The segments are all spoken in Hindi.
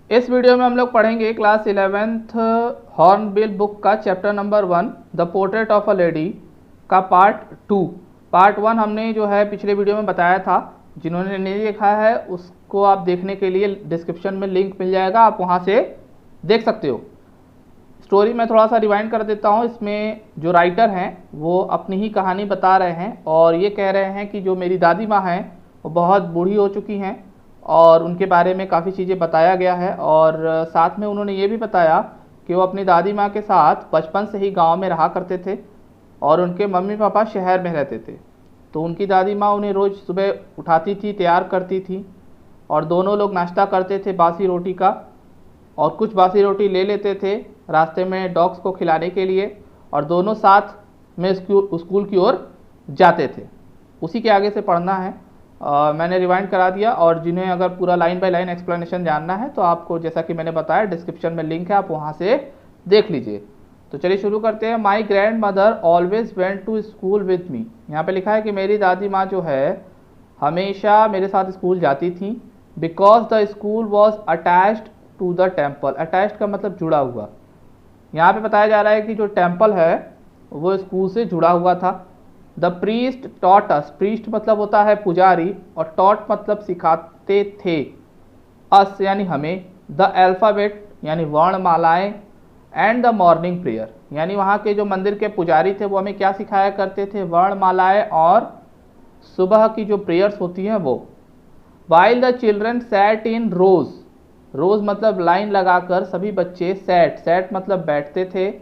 इस वीडियो में हम लोग पढ़ेंगे क्लास 11th हॉर्नबिल बुक का chapter number 1 the portrait of a lady का पार्ट 2। पार्ट 1 हमने जो है पिछले वीडियो में बताया था। जिन्होंने नहीं देखा है उसको आप देखने के लिए डिस्क्रिप्शन में लिंक मिल जाएगा, आप वहाँ से देख सकते हो। स्टोरी मैं थोड़ा सा रिवाइंड कर देता हूँ। इसमें जो राइटर हैं वो अपनी ही कहानी बता रहे हैं और ये कह रहे हैं कि जो मेरी दादी माँ हैं वो बहुत बूढ़ी हो चुकी हैं और उनके बारे में काफ़ी चीज़ें बताया गया है। और साथ में उन्होंने ये भी बताया कि वो अपनी दादी माँ के साथ बचपन से ही गांव में रहा करते थे और उनके मम्मी पापा शहर में रहते थे। तो उनकी दादी माँ उन्हें रोज़ सुबह उठाती थी, तैयार करती थी और दोनों लोग नाश्ता करते थे बासी रोटी का, और कुछ बासी रोटी ले लेते थे रास्ते में डॉग्स को खिलाने के लिए और दोनों साथ में स्कूल की ओर जाते थे। उसी के आगे से पढ़ना है। मैंने रिवाइंड करा दिया, और जिन्हें अगर पूरा लाइन बाय लाइन एक्सप्लेनेशन जानना है तो आपको जैसा कि मैंने बताया डिस्क्रिप्शन में लिंक है, आप वहाँ से देख लीजिए। तो चलिए शुरू करते हैं। My grandmother always went to school with me. यहाँ पे लिखा है कि मेरी दादी माँ जो है हमेशा मेरे साथ स्कूल जाती थी। Because the school was attached to the temple. Attached का मतलब जुड़ा हुआ। यहाँ पे बताया जा रहा है कि जो टेम्पल है वो स्कूल से जुड़ा हुआ था। The priest taught us. Priest मतलब होता है पुजारी और टॉट मतलब सिखाते थे। अस यानी हमें। द अल्फ़ाबेट यानी वर्णमालाएं। एंड द मॉर्निंग प्रेयर यानी वहाँ के जो मंदिर के पुजारी थे वो हमें क्या सिखाया करते थे, वर्णमालाएं और सुबह की जो प्रेयर्स होती हैं वो। While the children sat in rows. Rows मतलब लाइन लगाकर सभी बच्चे सैट, सैट मतलब बैठते थे।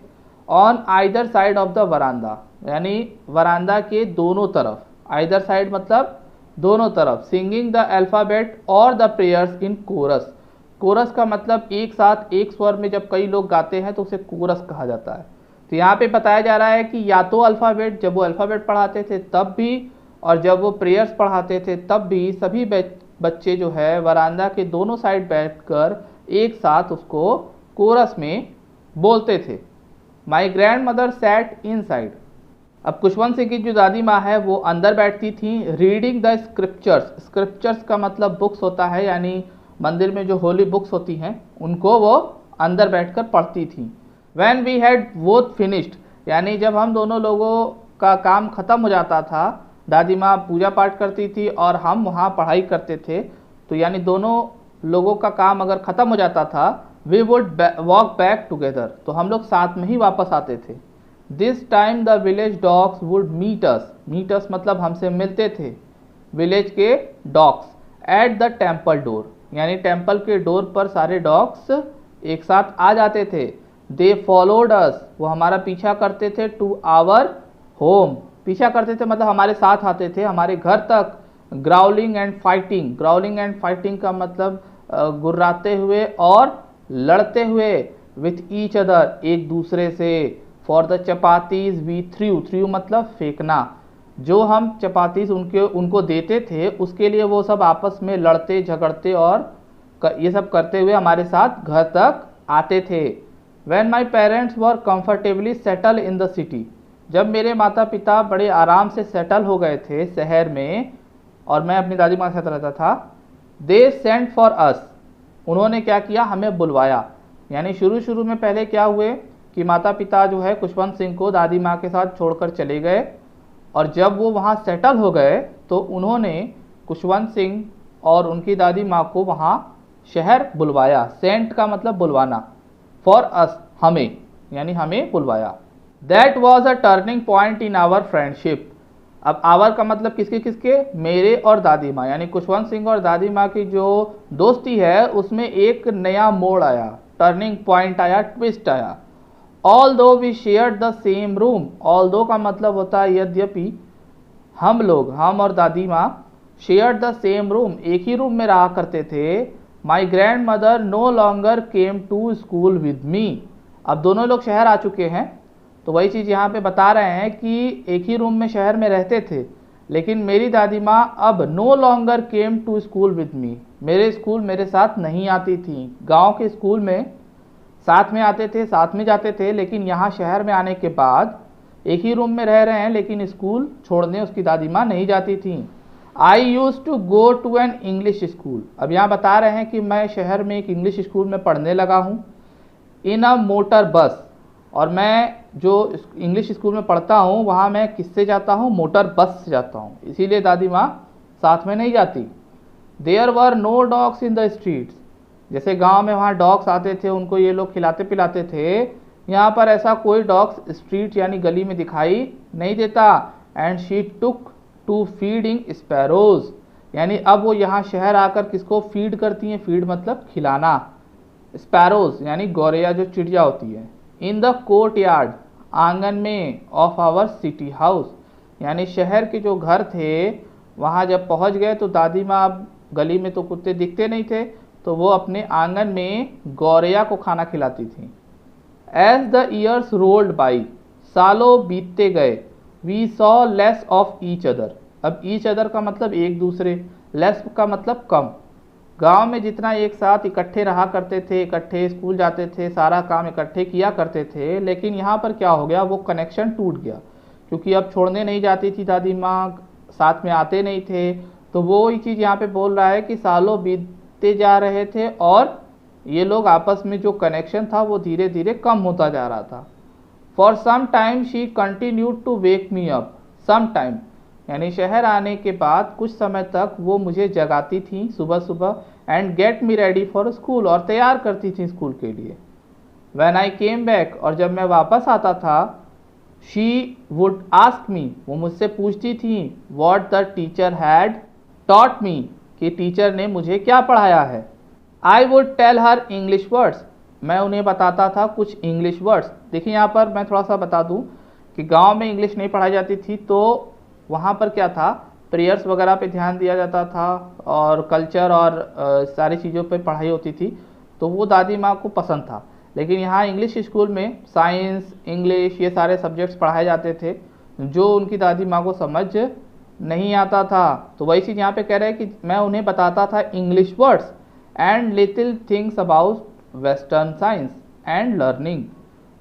On either side of the veranda यानी वरांदा के दोनों तरफ। आइदर साइड मतलब दोनों तरफ। सिंगिंग द अल्फ़ाबेट और the prayers in chorus. Chorus का मतलब एक साथ एक स्वर में जब कई लोग गाते हैं तो उसे कोरस कहा जाता है। तो यहाँ पे बताया जा रहा है कि या तो अल्फ़ाबेट, जब वो अल्फ़ाबेट पढ़ाते थे तब भी, और जब वो प्रेयर्स पढ़ाते थे तब भी सभी बच्चे जो है वरांदा के दोनों साइड बैठकर एक साथ उसको कोरस में बोलते थे। My grand mother sat in side. अब खुशवंत सिंह की जो दादी माँ है वो अंदर बैठती थी। Reading the scriptures. स्क्रिप्चर्स का मतलब बुक्स होता है, यानी मंदिर में जो होली बुक्स होती हैं उनको वो अंदर बैठकर पढ़ती थी। When we had both finished यानी जब हम दोनों लोगों का काम खत्म हो जाता था, दादी माँ पूजा पाठ करती थी और हम वहाँ पढ़ाई करते थे, तो यानी दोनों लोगों का काम अगर ख़त्म हो जाता था, we would walk back together, तो हम लोग साथ में ही वापस आते थे। This time the village dogs would meet us. Meet us मतलब हमसे मिलते थे विलेज के dogs. At the temple door यानी टेम्पल के डोर पर सारे डॉग्स एक साथ आ जाते थे। दे फॉलोड अस वो हमारा पीछा करते थे। टू आवर होम पीछा करते थे मतलब हमारे साथ आते थे हमारे घर तक। Growling and fighting. Growling and fighting का मतलब गुर्राते हुए और लड़ते हुए। विथ ईच अदर एक दूसरे से। For the chapatis we threw. Threw मतलब फेंकना। जो हम चपातीज उनको देते थे उसके लिए वो सब आपस में लड़ते झगड़ते और ये सब करते हुए हमारे साथ घर तक आते थे। When my parents were comfortably settle in the city. जब मेरे माता पिता बड़े आराम से सेटल हो गए थे शहर में और मैं अपनी दादी माँ के साथ रहता था, दे सेंट फॉर अस उन्होंने क्या किया, हमें बुलवाया। यानी शुरू में पहले क्या हुए कि माता पिता जो है खुशवंत सिंह को दादी माँ के साथ छोड़कर चले गए, और जब वो वहाँ सेटल हो गए तो उन्होंने खुशवंत सिंह और उनकी दादी माँ को वहाँ शहर बुलवाया। सेंट का मतलब बुलवाना। फॉर अस हमें, यानी हमें बुलवाया। That was a turning point in our friendship. अब आवर का मतलब किसके किसके, मेरे और दादी माँ, यानी खुशवंत सिंह और दादी माँ की जो दोस्ती है उसमें एक नया मोड़ आया, टर्निंग पॉइंट आया, ट्विस्ट आया। Although we share the same room. Although का मतलब होता है यद्यपि। हम लोग, हम और दादी माँ शेयर द सेम रूम एक ही रूम में रहा करते थे। My grandmother no longer came to school with me. अब दोनों लोग शहर आ चुके हैं, तो वही चीज़ यहाँ पे बता रहे हैं कि एक ही रूम में शहर में रहते थे, लेकिन मेरी दादी माँ अब no longer came to school with me, मेरे स्कूल मेरे साथ नहीं आती थी। गांव के स्कूल में साथ में आते थे, साथ में जाते थे, लेकिन यहाँ शहर में आने के बाद एक ही रूम में रह रहे हैं लेकिन स्कूल छोड़ने उसकी दादी माँ नहीं जाती थी। I used to go to an English school. अब यहाँ बता रहे हैं कि मैं शहर में एक इंग्लिश स्कूल में पढ़ने लगा हूँ। इन अ मोटर बस, और मैं जो इंग्लिश स्कूल में पढ़ता हूँ वहाँ मैं किससे जाता हूँ, मोटर बस से जाता हूँ, इसीलिए दादी माँ साथ में नहीं जाती। There were no dogs in the streets, जैसे गांव में वहाँ डॉग्स आते थे, उनको ये लोग खिलाते पिलाते थे, यहाँ पर ऐसा कोई डॉग्स स्ट्रीट यानी गली में दिखाई नहीं देता। And she took to feeding sparrows, यानी अब वो यहाँ शहर आकर किसको फीड करती हैं, फीड मतलब खिलाना, स्पैरोज यानी गौरैया जो चिड़िया होती है। इन द कोर्ट यार्ड, आंगन में, ऑफ आवर सिटी हाउस, यानी शहर के जो घर थे वहाँ जब पहुँच गए तो दादी माँ, अब गली में तो कुत्ते दिखते नहीं थे, तो वो अपने आंगन में गौरैया को खाना खिलाती थी। As the years rolled by, सालों बीतते गए, we saw less of each other. अब ईच अदर का मतलब एक दूसरे, लेस का मतलब कम। गांव में जितना एक साथ इकट्ठे रहा करते थे, इकट्ठे स्कूल जाते थे, सारा काम इकट्ठे किया करते थे, लेकिन यहाँ पर क्या हो गया, वो कनेक्शन टूट गया, क्योंकि अब छोड़ने नहीं जाती थी दादी माँ, साथ में आते नहीं थे। तो वो ही चीज़ यहाँ पे बोल रहा है कि सालों बीतते जा रहे थे और ये लोग आपस में जो कनेक्शन था वो धीरे धीरे कम होता जा रहा था। For some time she continued to wake me up, some time यानी शहर आने के बाद कुछ समय तक वो मुझे जगाती थी सुबह सुबह, and get me ready for school, और तैयार करती थी स्कूल के लिए। व्हेन आई केम बैक, और जब मैं वापस आता था, शी वुड आस्क मी, वो मुझसे पूछती थी, what the teacher had taught me, कि टीचर ने मुझे क्या पढ़ाया है। I would tell her English words, मैं उन्हें बताता था कुछ इंग्लिश वर्ड्स। देखिए यहाँ पर मैं थोड़ा सा बता दूँ कि गांव में इंग्लिश नहीं पढ़ाई जाती थी, तो वहाँ पर क्या था, प्रेयर्स वगैरह पे ध्यान दिया जाता था और कल्चर और सारी चीज़ों पे पढ़ाई होती थी, तो वो दादी माँ को पसंद था। लेकिन यहाँ इंग्लिश स्कूल में साइंस, इंग्लिश, ये सारे सब्जेक्ट्स पढ़ाए जाते थे जो उनकी दादी माँ को समझ नहीं आता था। तो वही चीज़ यहाँ पे कह रहे हैं कि मैं उन्हें बताता था English words and little things about western science and learning,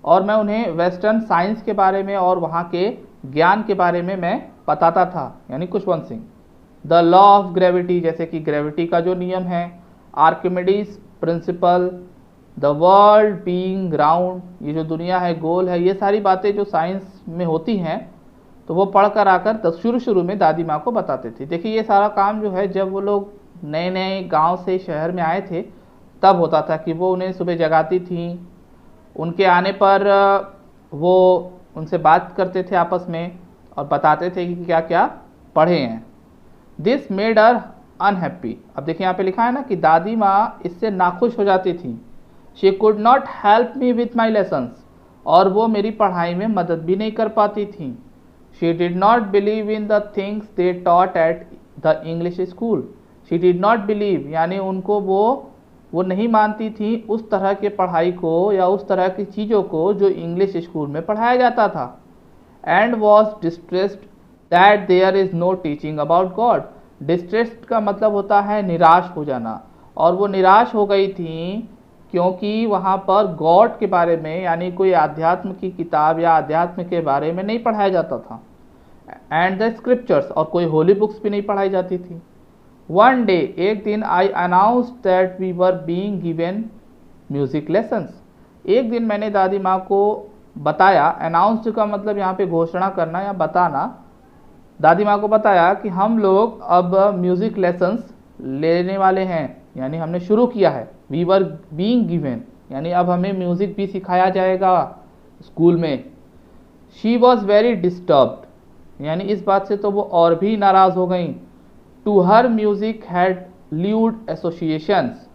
और मैं उन्हें वेस्टर्न साइंस के बारे में और वहाँ के ज्ञान के बारे में मैं बताता था, यानी Khushwant Singh. The law of gravity, जैसे कि ग्रेविटी का जो नियम है, Archimedes principal, the world being round, ये जो दुनिया है गोल है, ये सारी बातें जो साइंस में होती हैं तो वो पढ़ कर आकर शुरू में दादी माँ को बताते थे। देखिए ये सारा काम जो है जब वो लोग नए नए गांव से शहर में आए थे तब होता था कि वो उन्हें सुबह जगाती थी, उनके आने पर वो उनसे बात करते थे आपस में और बताते थे कि क्या क्या पढ़े हैं। दिस मेड हर अनहैप्पी, अब देखिए यहाँ पे लिखा है ना कि दादी माँ इससे नाखुश हो जाती थी। She could not help me with my lessons, और वो मेरी पढ़ाई में मदद भी नहीं कर पाती थी। She did not believe in the things they taught at the English school, she did not believe यानी उनको वो नहीं मानती थी उस तरह के पढ़ाई को या उस तरह की चीज़ों को जो इंग्लिश स्कूल में पढ़ाया जाता था। And was distressed that there is no teaching about God, distressed का मतलब होता है निराश हो जाना, और वो निराश हो गई थी क्योंकि वहाँ पर गॉड के बारे में यानी कोई अध्यात्म की किताब या अध्यात्म के बारे में नहीं पढ़ाया जाता था। एंड द स्क्रिप्चर्स, और कोई होली बुक्स भी नहीं पढ़ाई जाती थी। वन डे, एक दिन, I announce that we were being given music lessons, एक दिन मैंने दादी माँ को बताया, अनाउंस्ड का मतलब यहाँ पे घोषणा करना या बताना, दादी माँ को बताया कि हम लोग अब म्यूज़िक लेसन्स लेने वाले हैं, यानी हमने शुरू किया है। वी वर बीइंग गिवन यानी अब हमें म्यूज़िक भी सिखाया जाएगा स्कूल में। शी वॉज वेरी डिस्टर्ब्ड, यानी इस बात से तो वो और भी नाराज़ हो गई। To her music had lewd associations,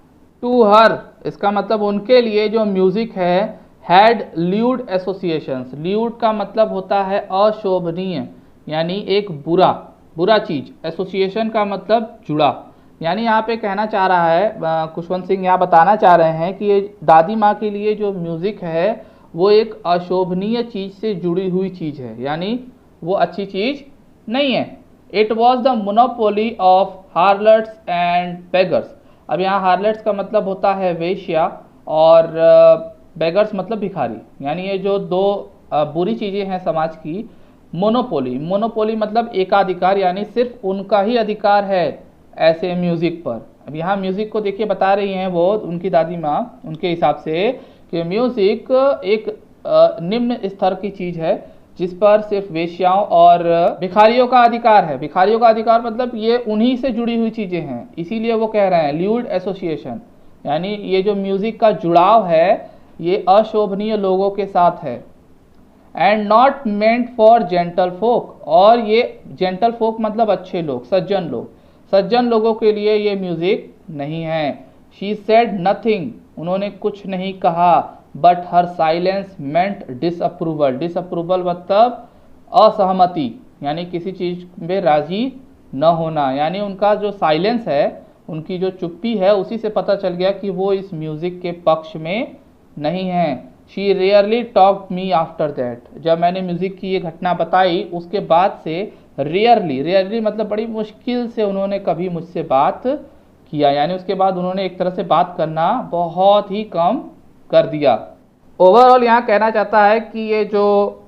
to her इसका मतलब उनके लिए जो म्यूज़िक है, हैड ल्यूड एसोसिएशंस, ल्यूड का मतलब होता है अशोभनीय यानी एक बुरा चीज़, एसोसिएशन का मतलब जुड़ा, यानी यहाँ पे कहना चाह रहा है खुशवंत सिंह यहाँ बताना चाह रहे हैं कि ये दादी माँ के लिए जो म्यूज़िक है वो एक अशोभनीय चीज़ से जुड़ी हुई चीज़ है, यानी वो अच्छी चीज़ नहीं है। It was the monopoly of harlots and beggars, अब यहाँ हार्लट्स का मतलब होता है वेश्या और बेगर्स मतलब भिखारी, यानी ये जो दो बुरी चीज़ें हैं समाज की, मोनोपोली, मोनोपोली मतलब एकाधिकार, यानी सिर्फ उनका ही अधिकार है ऐसे म्यूजिक पर। अब यहाँ म्यूजिक को देखिए बता रही हैं वो उनकी दादी माँ, उनके हिसाब से कि म्यूजिक एक निम्न स्तर की चीज है जिस पर सिर्फ वेश्याओं और भिखारियों का अधिकार है। भिखारियों का अधिकार मतलब ये उन्हीं से जुड़ी हुई चीजें हैं, इसीलिए वो कह रहे हैं ल्यूड एसोसिएशन, यानी ये जो म्यूजिक का जुड़ाव है ये अशोभनीय लोगों के साथ है। And not meant for gentle folk, और ये जेंटल फोक मतलब अच्छे लोग, सज्जन लोग, सज्जन लोगों के लिए ये म्यूजिक नहीं है। शी सेड नथिंग, उन्होंने कुछ नहीं कहा, but her silence meant disapproval, disapproval मतलब असहमति, यानी किसी चीज में राजी न होना, यानी उनका जो साइलेंस है, उनकी जो चुप्पी है, उसी से पता चल गया कि वो इस म्यूजिक के पक्ष में नहीं है। She rarely talked me after that, जब मैंने म्यूजिक की ये घटना बताई उसके बाद से रेयरली, रेयरली मतलब बड़ी मुश्किल से उन्होंने कभी मुझसे बात किया, यानी उसके बाद उन्होंने एक तरह से बात करना बहुत ही कम कर दिया। ओवरऑल यहाँ कहना चाहता है कि ये जो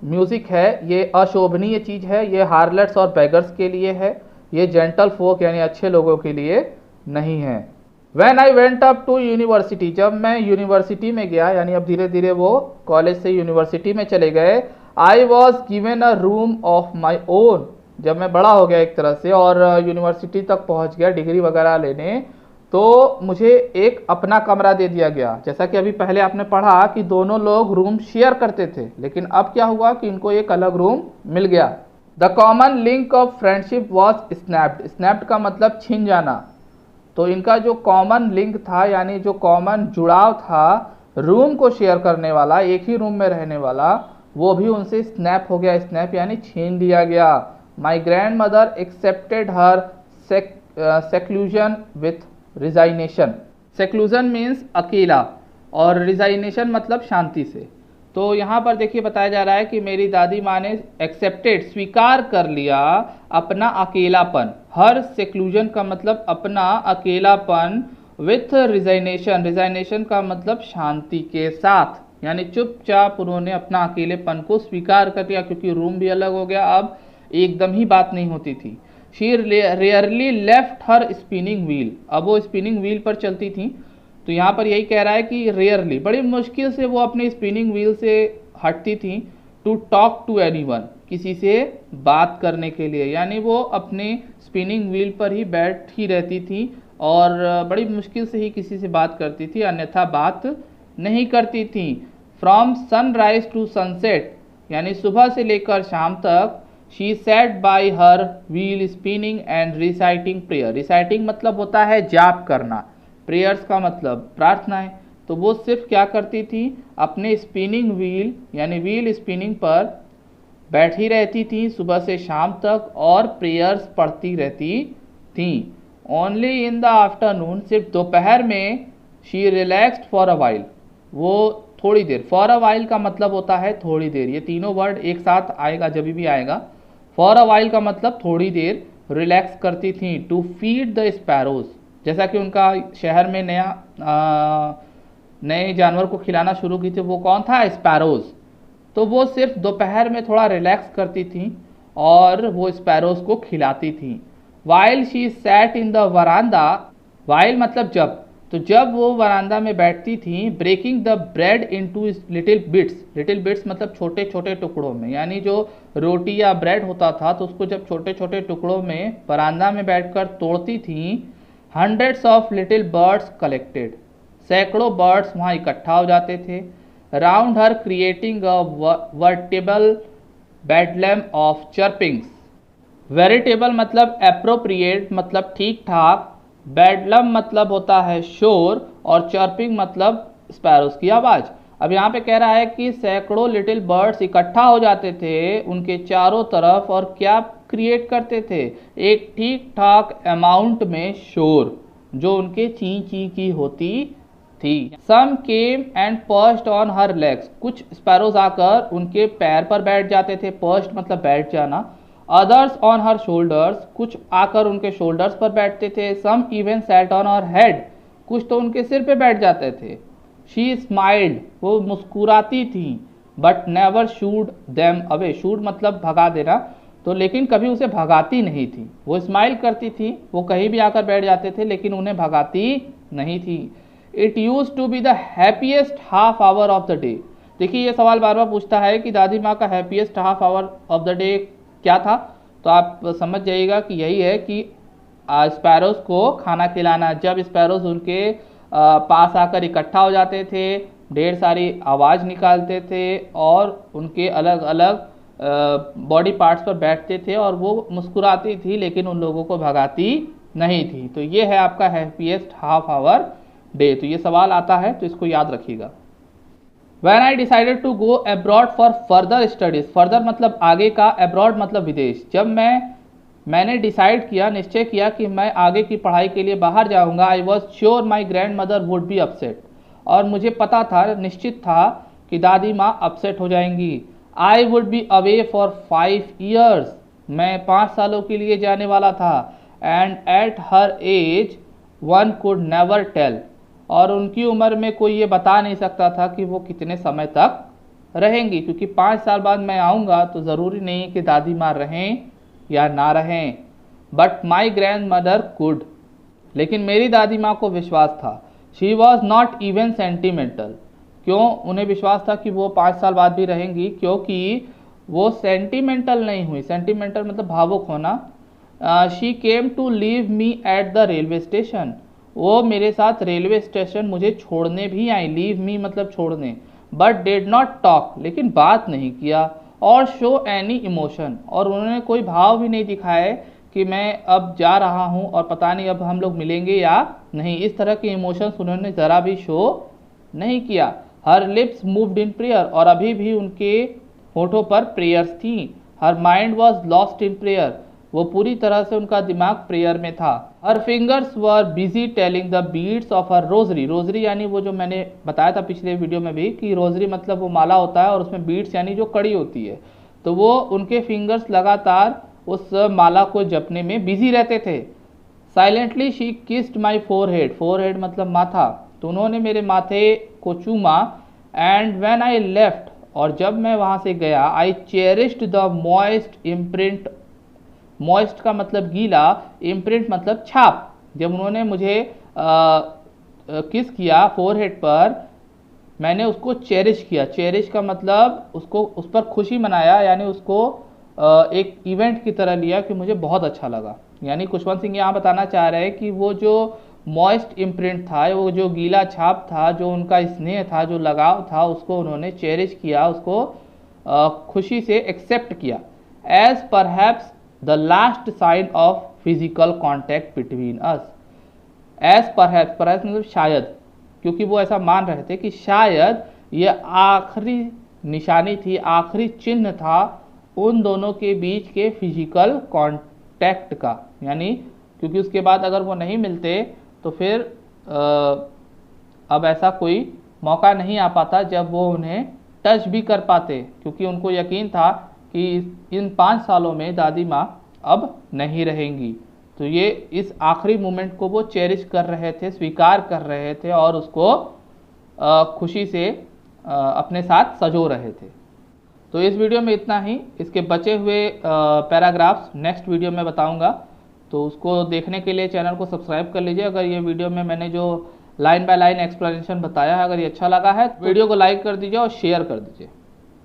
म्यूजिक है ये अशोभनीय चीज है, ये हार्लेट्स और बेगर्स के लिए है, ये जेंटल फोक यानी अच्छे लोगों के लिए नहीं है। When I went up to university, जब मैं यूनिवर्सिटी में गया, यानी अब धीरे धीरे वो कॉलेज से यूनिवर्सिटी में चले गए। I was given a room of my own, जब मैं बड़ा हो गया एक तरह से और यूनिवर्सिटी तक पहुंच गया डिग्री वगैरह लेने, तो मुझे एक अपना कमरा दे दिया गया। जैसा कि अभी पहले आपने पढ़ा कि दोनों लोग रूम शेयर करते थे, लेकिन अब क्या हुआ कि इनको एक अलग रूम मिल गया। The common link of friendship was snapped, snapped का मतलब छिन जाना, तो इनका जो कॉमन लिंक था यानी जो कॉमन जुड़ाव था रूम को शेयर करने वाला, एक ही रूम में रहने वाला, वो भी उनसे स्नैप हो गया। स्नैप यानी छीन लिया गया। My grand mother accepted her seclusion with resignation. Seclusion means अकेला और रिजाइनेशन मतलब शांति से। तो यहाँ पर देखिए बताया जा रहा है कि मेरी दादी माँ ने एक्सेप्टेड स्वीकार कर लिया अपना अकेलापन। हर सेक्लूजन का मतलब अपना अकेलापन, विथ रिजाइनेशन, रिजाइनेशन का मतलब शांति के साथ, यानी चुपचाप उन्होंने अपना अकेलेपन को स्वीकार कर लिया, क्योंकि रूम भी अलग हो गया, अब एकदम ही बात नहीं होती थी। She rarely left her spinning wheel, अब वो स्पिनिंग व्हील पर चलती थी, तो यहाँ पर यही कह रहा है कि रेयरली, बड़ी मुश्किल से वो अपने स्पिनिंग व्हील से हटती थी। टू टॉक टू एनीवन, किसी से बात करने के लिए, यानी वो अपने स्पिनिंग व्हील पर ही बैठी रहती थी और बड़ी मुश्किल से ही किसी से बात करती थी, अन्यथा बात नहीं करती थी। फ्रॉम सनराइज टू सनसेट, यानी सुबह से लेकर शाम तक, she set by her wheel spinning and reciting prayer. Reciting मतलब होता है जाप करना, प्रेयर्स का मतलब प्रार्थनाएं। तो वो सिर्फ क्या करती थी, अपने स्पिनिंग व्हील यानी व्हील स्पिनिंग पर बैठी रहती थी सुबह से शाम तक और प्रेयर्स पढ़ती रहती थी। ओनली इन द आफ्टरनून, सिर्फ दोपहर में, she relaxed for a while, वो थोड़ी देर, फॉर अ वाइल का मतलब होता है थोड़ी देर, ये तीनों वर्ड एक साथ आएगा जब भी आएगा। फॉर अ वाइल का मतलब थोड़ी देर रिलैक्स करती थी। टू फीड द स्पैरोज, जैसा कि उनका शहर में नए जानवर को खिलाना शुरू की थी, वो कौन था, स्पैरोज। तो वो सिर्फ दोपहर में थोड़ा रिलैक्स करती थी और वो स्पैरोज को खिलाती थी। While she sat in the veranda, while मतलब जब, तो जब वो वरांदा में बैठती थी, breaking the bread into little bits, little bits मतलब छोटे छोटे टुकड़ों में, यानी जो रोटी या ब्रेड होता था तो उसको जब छोटे छोटे टुकड़ों में वरांदा में बैठकर तोड़ती थी। Hundreds of little birds collected, सैकड़ों बर्ड्स वहाँ इकट्ठा हो जाते थे। Round her creating a veritable bedlam of chirpings, veritable मतलब एप्रोप्रिएट मतलब ठीक ठाक, बेडलम मतलब होता है शोर और चर्पिंग मतलब स्पैरोस की आवाज़। अब यहाँ पे कह रहा है कि सैकड़ों लिटिल बर्ड्स इकट्ठा हो जाते थे उनके चारों तरफ और क्या क्रिएट करते थे, एक ठीक ठाक अमाउंट में शोर जो उनके ची ची की होती थी। Some came and perched on her legs, कुछ स्पैरोज आकर उनके पैर पर बैठ जाते थे, पर्च्ड मतलब बैठ जाना। अदर्स ऑन हर शोल्डर्स, कुछ आकर उनके शोल्डर्स पर बैठते थे। Some even sat on her head, कुछ तो उनके सिर पे बैठ जाते थे। शी स्माइल्ड, वो मुस्कुराती थी। But never should them away. Should मतलब भगा देना, तो लेकिन कभी उसे भगाती नहीं थी। वो स्माइल करती थी, वो कहीं भी आकर बैठ जाते थे, लेकिन उन्हें भगाती नहीं थी। It use to be the happiest half hour of the day. देखिए ये सवाल बार बार पूछता है कि दादी माँ का happiest half hour of the day क्या था, तो आप समझ जाइएगा कि यही है कि स्पैरोज को खाना खिलाना। जब स्पैरोज उनके पास आकर इकट्ठा हो जाते थे, ढेर सारी आवाज़ निकालते थे और उनके अलग अलग बॉडी पार्ट्स पर बैठते थे और वो मुस्कुराती थी, लेकिन उन लोगों को भगाती नहीं थी। तो ये है आपका हैप्पीएस्ट हाफ आवर डे। तो ये सवाल आता है, तो इसको याद रखिएगा। When I decided to go abroad for further studies, further मतलब आगे का, abroad मतलब विदेश। जब मैंने डिसाइड किया, निश्चय किया कि मैं आगे की पढ़ाई के लिए बाहर जाऊंगा, I was sure my grand mother would be upset. और मुझे पता था, निश्चित था कि दादी माँ अपसेट हो जाएंगी। I would be away for 5 years, मैं 5 सालों के लिए जाने वाला था। And at her age one could never tell, और उनकी उम्र में कोई ये बता नहीं सकता था कि वो कितने समय तक रहेंगी, क्योंकि 5 साल बाद मैं आऊँगा तो ज़रूरी नहीं कि दादी माँ रहें या ना रहें। But my grand mother could, लेकिन मेरी दादी माँ को विश्वास था। She was not even sentimental, क्यों उन्हें विश्वास था कि वो 5 साल बाद भी रहेंगी, क्योंकि वो सेंटिमेंटल नहीं हुई। सेंटिमेंटल मतलब भावुक होना। She came to leave me at the railway station, वो मेरे साथ रेलवे स्टेशन मुझे छोड़ने भी आई। लीव मी मतलब छोड़ने। बट डिड नॉट टॉक, लेकिन बात नहीं किया। और शो एनी इमोशन, और उन्होंने कोई भाव भी नहीं दिखाए कि मैं अब जा रहा हूँ और पता नहीं अब हम लोग मिलेंगे या नहीं। इस तरह के इमोशंस उन्होंने ज़रा भी शो नहीं किया। Her lips moved in prayer, और अभी भी उनके होठों पर प्रेयर्स थी। Her mind was lost in prayer, वो पूरी तरह से उनका दिमाग प्रेयर में था। Her fingers were busy telling the beads of her rosary. Rosary यानी वो जो मैंने बताया था पिछले वीडियो में भी कि रोजरी मतलब वो माला होता है और उसमें बीट्स यानी जो कड़ी होती है, तो वो उनके फिंगर्स लगातार उस माला को जपने में बिजी रहते थे। Silently she kissed my forehead, forehead मतलब माथा, तो उन्होंने मेरे माथे को चूमा। एंड व्हेन आई लेफ्ट, और जब मैं वहाँ से गया, I cherished the moist imprint. Moist का मतलब गीला, इम्प्रिंट मतलब छाप। जब उन्होंने मुझे किस किया फोरहेड पर, मैंने उसको चेरिश किया। चेरिश का मतलब उसको, उस पर खुशी मनाया, यानी उसको एक इवेंट की तरह लिया कि मुझे बहुत अच्छा लगा। यानी खुशवंत सिंह यहाँ बताना चाह रहे हैं कि वो जो मॉइस्ट इम्प्रिंट था, वो जो गीला छाप था, जो उनका स्नेह था, जो लगाव था, उसको उन्होंने चेरिश किया, उसको खुशी से एक्सेप्ट किया। As perhaps the last sign of physical contact between us. As perhaps, perhaps मतलब शायद, क्योंकि वो ऐसा मान रहे थे कि शायद ये आखिरी निशानी थी, आखिरी चिन्ह था उन दोनों के बीच के फिजिकल कांटेक्ट का। यानी क्योंकि उसके बाद अगर वो नहीं मिलते तो फिर अब ऐसा कोई मौका नहीं आ पाता जब वो उन्हें टच भी कर पाते, क्योंकि उनको यकीन था कि इन 5 सालों में दादी माँ अब नहीं रहेंगी। तो ये इस आखिरी मोमेंट को वो चेरिश कर रहे थे, स्वीकार कर रहे थे और उसको खुशी से अपने साथ सजो रहे थे। तो इस वीडियो में इतना ही। इसके बचे हुए पैराग्राफ्स नेक्स्ट वीडियो में बताऊंगा, तो उसको देखने के लिए चैनल को सब्सक्राइब कर लीजिए। अगर ये वीडियो में मैंने जो लाइन बाय लाइन एक्सप्लेनेशन बताया है, अगर ये अच्छा लगा है तो वीडियो को लाइक कर दीजिए और शेयर कर दीजिए।